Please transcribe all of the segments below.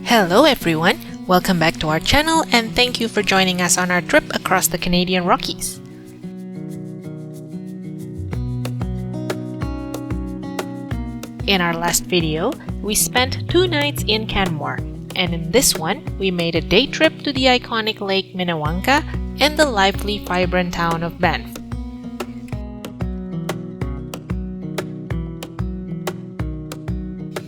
Hello everyone, welcome back to our channel and thank you for joining us on our trip across the Canadian Rockies. In our last video, we spent 2 nights in Canmore, and in this one, we made a day trip to the iconic Lake Minnewanka and the lively, vibrant town of Banff.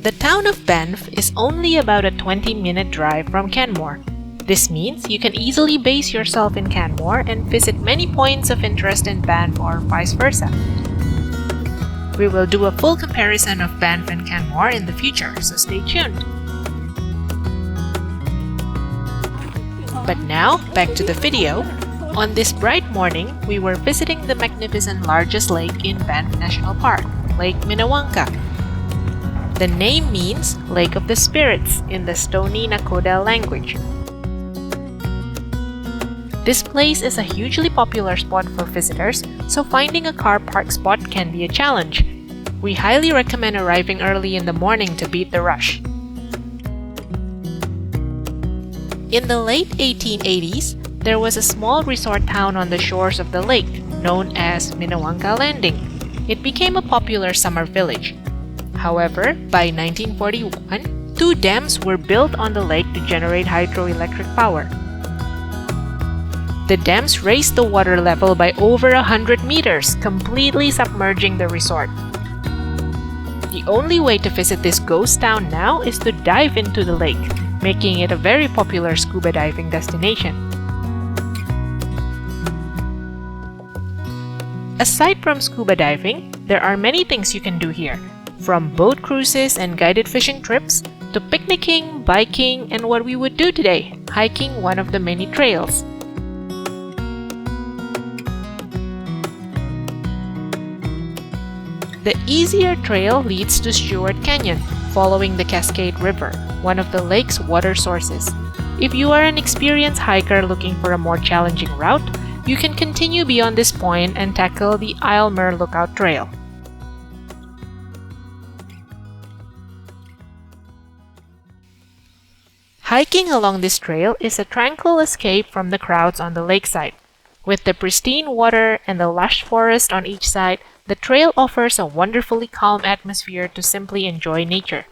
The town of Banff is only about a 20-minute drive from Canmore. This means you can easily base yourself in Canmore and visit many points of interest in Banff or vice versa. We will do a full comparison of Banff and Canmore in the future, so stay tuned. But now, back to the video. On this bright morning, we were visiting the magnificent largest lake in Banff National Park, Lake Minnewanka. The name means Lake of the Spirits in the Stoney Nakoda language. This place is a hugely popular spot for visitors, so finding a car park spot can be a challenge. We highly recommend arriving early in the morning to beat the rush. In the late 1880s, there was a small resort town on the shores of the lake, known as Minnewanka Landing. It became a popular summer village. However, by 1941, 2 dams were built on the lake to generate hydroelectric power. The dams raised the water level by over 100 meters, completely submerging the resort. The only way to visit this ghost town now is to dive into the lake, making it a very popular scuba diving destination. Aside from scuba diving, there are many things you can do here. From boat cruises and guided fishing trips, to picnicking, biking, and what we would do today, hiking one of the many trails. The easier trail leads to Stewart Canyon, following the Cascade River, one of the lake's water sources. If you are an experienced hiker looking for a more challenging route, you can continue beyond this point and tackle the Aylmer Lookout Trail. Hiking along this trail is a tranquil escape from the crowds on the lakeside. With the pristine water and the lush forest on each side, the trail offers a wonderfully calm atmosphere to simply enjoy nature.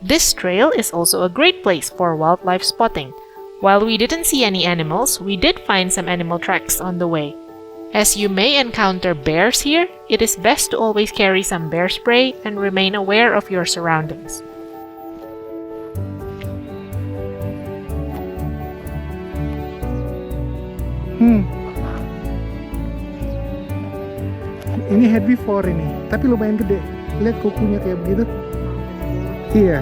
This trail is also a great place for wildlife spotting. While we didn't see any animals, we did find some animal tracks on the way. As you may encounter bears here, it is best to always carry some bear spray and remain aware of your surroundings. Ini had before ini, tapi lumayan gede. Lihat kukunya kayak begitu. Iya.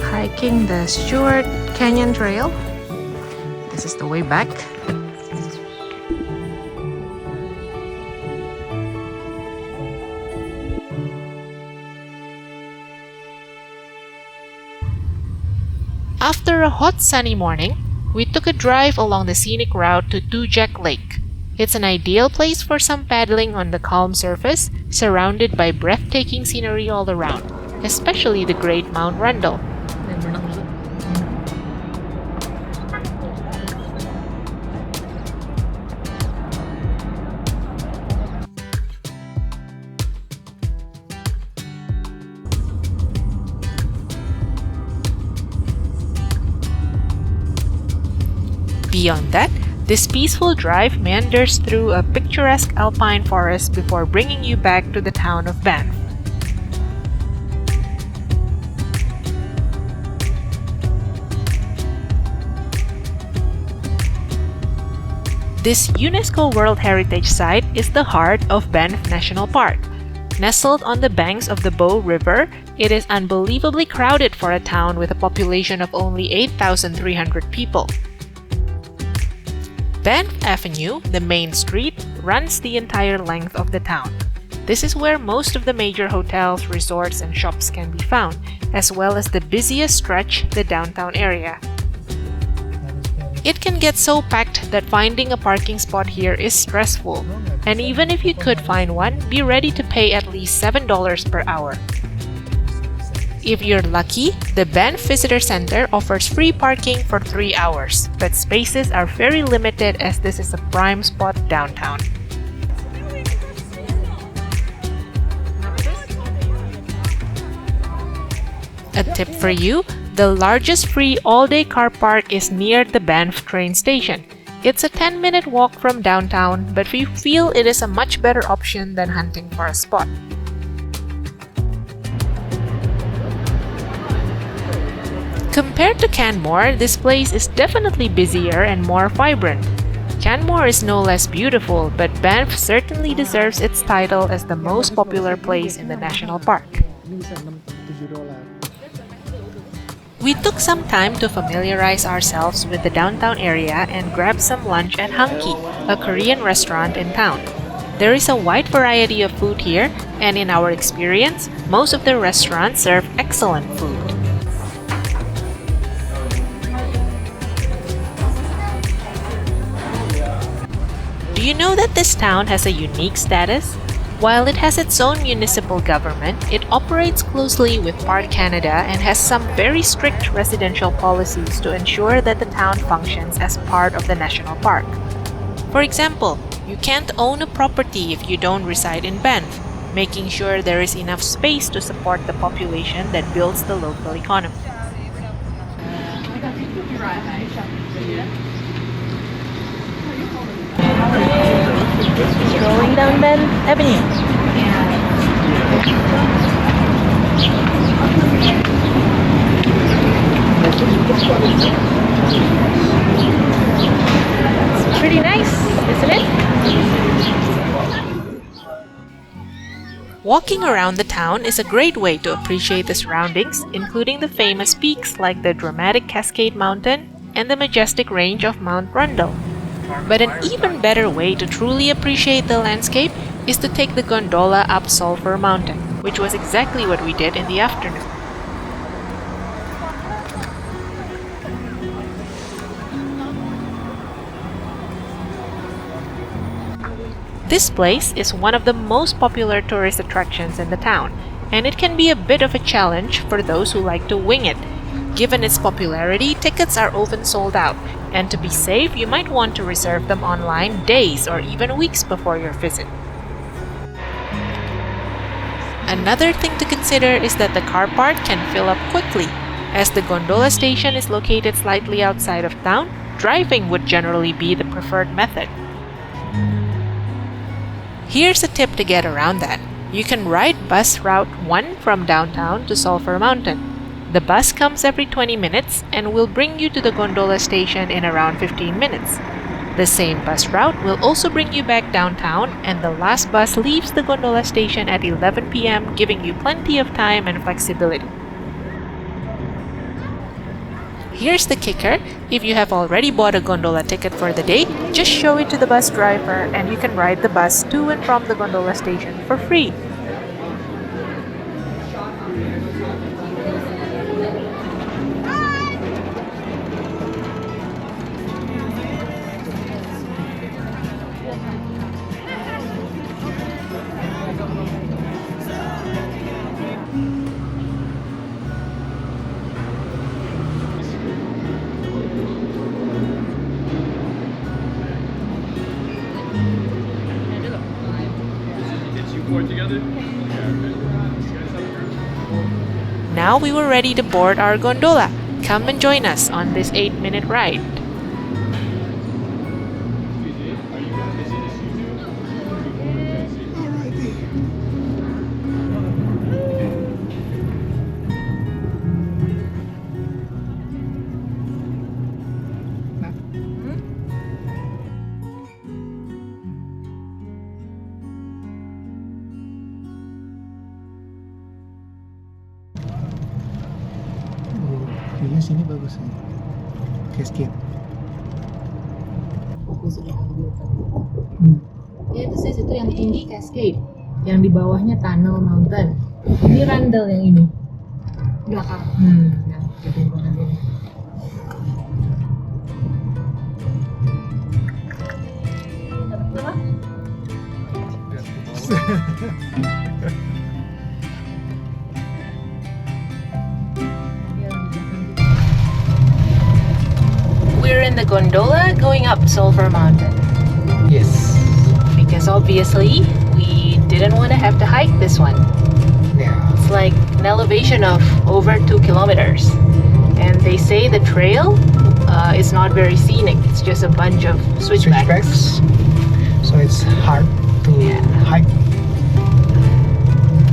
Hiking the Stewart Canyon Trail. This is the way back. After a hot sunny morning, we took a drive along the scenic route to Tujek Lake. It's an ideal place for some paddling on the calm surface, surrounded by breathtaking scenery all around, especially the great Mount Rundle. Beyond that, this peaceful drive meanders through a picturesque alpine forest before bringing you back to the town of Banff. This UNESCO World Heritage Site is the heart of Banff National Park. Nestled on the banks of the Bow River, it is unbelievably crowded for a town with a population of only 8,300 people. Banff Avenue, the main street, runs the entire length of the town. This is where most of the major hotels, resorts, and shops can be found, as well as the busiest stretch, the downtown area. It can get so packed that finding a parking spot here is stressful, and even if you could find one, be ready to pay at least $7 per hour. If you're lucky, the Banff Visitor Center offers free parking for 3 hours, but spaces are very limited as this is a prime spot downtown. A tip for you, the largest free all-day car park is near the Banff train station. It's a 10-minute walk from downtown, but we feel it is a much better option than hunting for a spot. Compared to Canmore, this place is definitely busier and more vibrant. Canmore is no less beautiful, but Banff certainly deserves its title as the most popular place in the national park. We took some time to familiarize ourselves with the downtown area and grabbed some lunch at Hankki, a Korean restaurant in town. There is a wide variety of food here, and in our experience, most of the restaurants serve excellent food. Do you know that this town has a unique status? While it has its own municipal government, it operates closely with Park Canada and has some very strict residential policies to ensure that the town functions as part of the national park. For example, you can't own a property if you don't reside in Banff, making sure there is enough space to support the population that builds the local economy. Going down Banff Avenue. It's pretty nice, isn't it? Walking around the town is a great way to appreciate the surroundings, including the famous peaks like the dramatic Cascade Mountain and the majestic range of Mount Rundle. But an even better way to truly appreciate the landscape is to take the gondola up Sulphur Mountain, which was exactly what we did in the afternoon. This place is one of the most popular tourist attractions in the town, and it can be a bit of a challenge for those who like to wing it. Given its popularity, tickets are often sold out, and to be safe, you might want to reserve them online days or even weeks before your visit. Another thing to consider is that the car park can fill up quickly. As the gondola station is located slightly outside of town, driving would generally be the preferred method. Here's a tip to get around that. You can ride bus route 1 from downtown to Sulphur Mountain. The bus comes every 20 minutes and will bring you to the gondola station in around 15 minutes. The same bus route will also bring you back downtown, and the last bus leaves the gondola station at 11 p.m., giving you plenty of time and flexibility. Here's the kicker: if you have already bought a gondola ticket for the day, just show it to the bus driver and you can ride the bus to and from the gondola station for free. Now we were ready to board our gondola. Come and join us on this 8-minute ride. Kayaknya sini bagus nih. Cascade. Ya itu saya situ yang tinggi Cascade, yang di bawahnya Tunnel Mountain. Ini Randall yang ini. Belakang. Yang ketimpangan ini. We're in the gondola going up Sulphur Mountain. Yes. Because obviously, we didn't want to have to hike this one. Yeah. It's like an elevation of over 2 kilometers. And they say the trail is not very scenic. It's just a bunch of switchbacks. So it's hard to hike.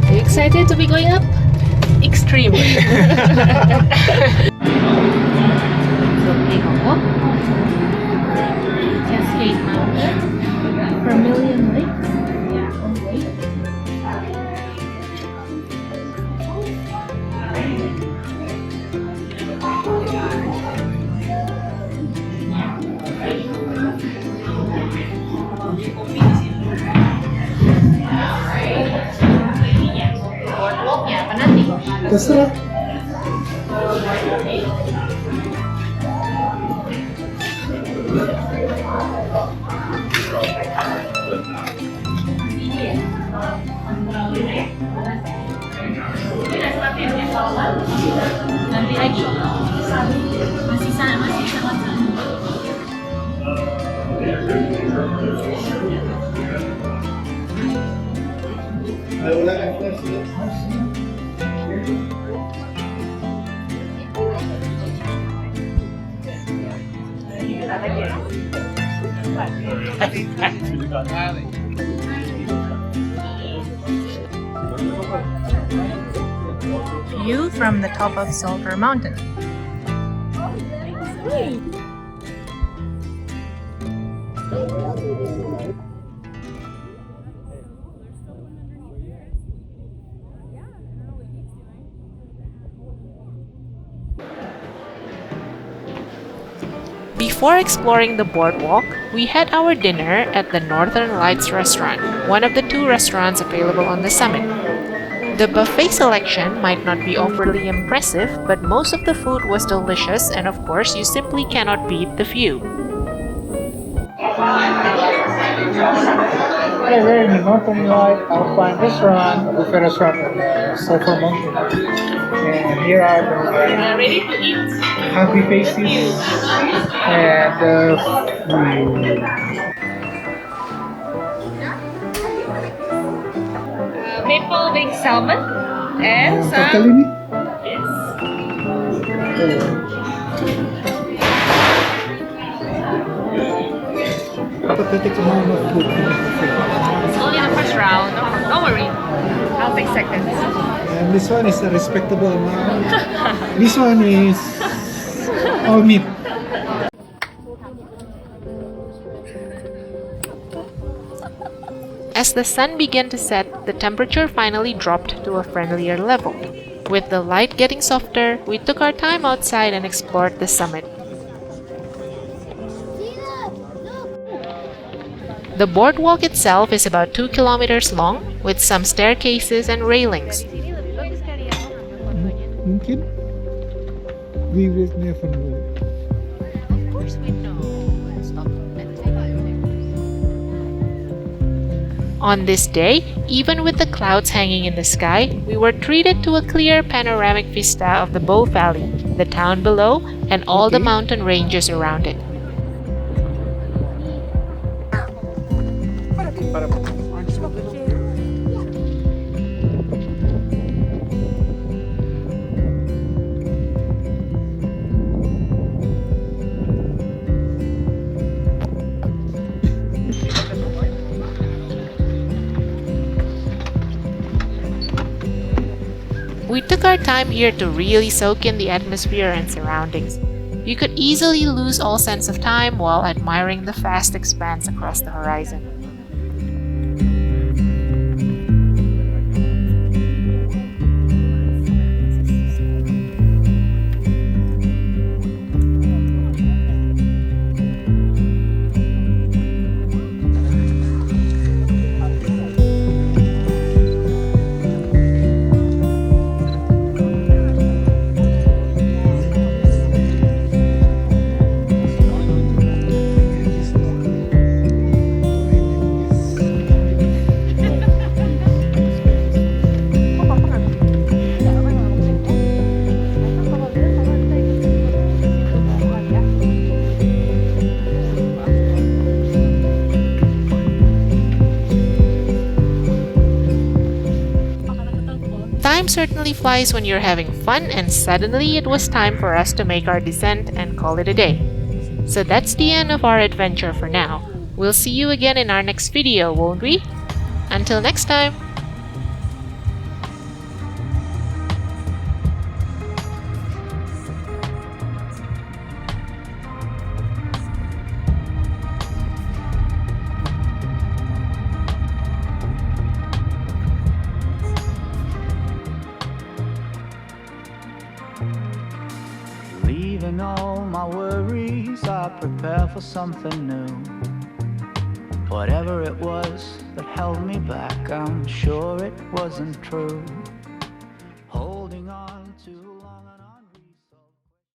Are you excited to be going up? Extremely. Cascade Mountain, Vermilion Lake. Boardwalknya apa nanti? Terserah. Nanti lagi. Masih sangat View from the top of Sulphur Mountain. Before exploring the boardwalk, we had our dinner at the Northern Lights restaurant, one of the 2 restaurants available on the summit. The buffet selection might not be overly impressive, but most of the food was delicious, and of course, you simply cannot beat the view. Yeah, we're in the Northern Light Alpine Restaurant, a buffet restaurant in Sulphur Mountain. And here are the Ready to eat? happy faces and Maple baked salmon and total ini. Pathetic amount of food. It's only the first round. Don't worry. I'll take seconds. And this one is a respectable amount. This one is all meat. As the sun began to set, the temperature finally dropped to a friendlier level. With the light getting softer, we took our time outside and explored the summit. The boardwalk itself is about 2 kilometers long, with some staircases and railings. Mungkin we will never know. Of course we know. Stop. On this day, even with the clouds hanging in the sky, we were treated to a clear panoramic vista of the Bow Valley, the town below, and all the mountain ranges around it. We took our time here to really soak in the atmosphere and surroundings. You could easily lose all sense of time while admiring the vast expanse across the horizon. Time certainly flies when you're having fun, and suddenly it was time for us to make our descent and call it a day. So that's the end of our adventure for now. We'll see you again in our next video, won't we? Until next time! Leaving all my worries, I prepare for something new. Whatever it was that held me back, I'm sure it wasn't true.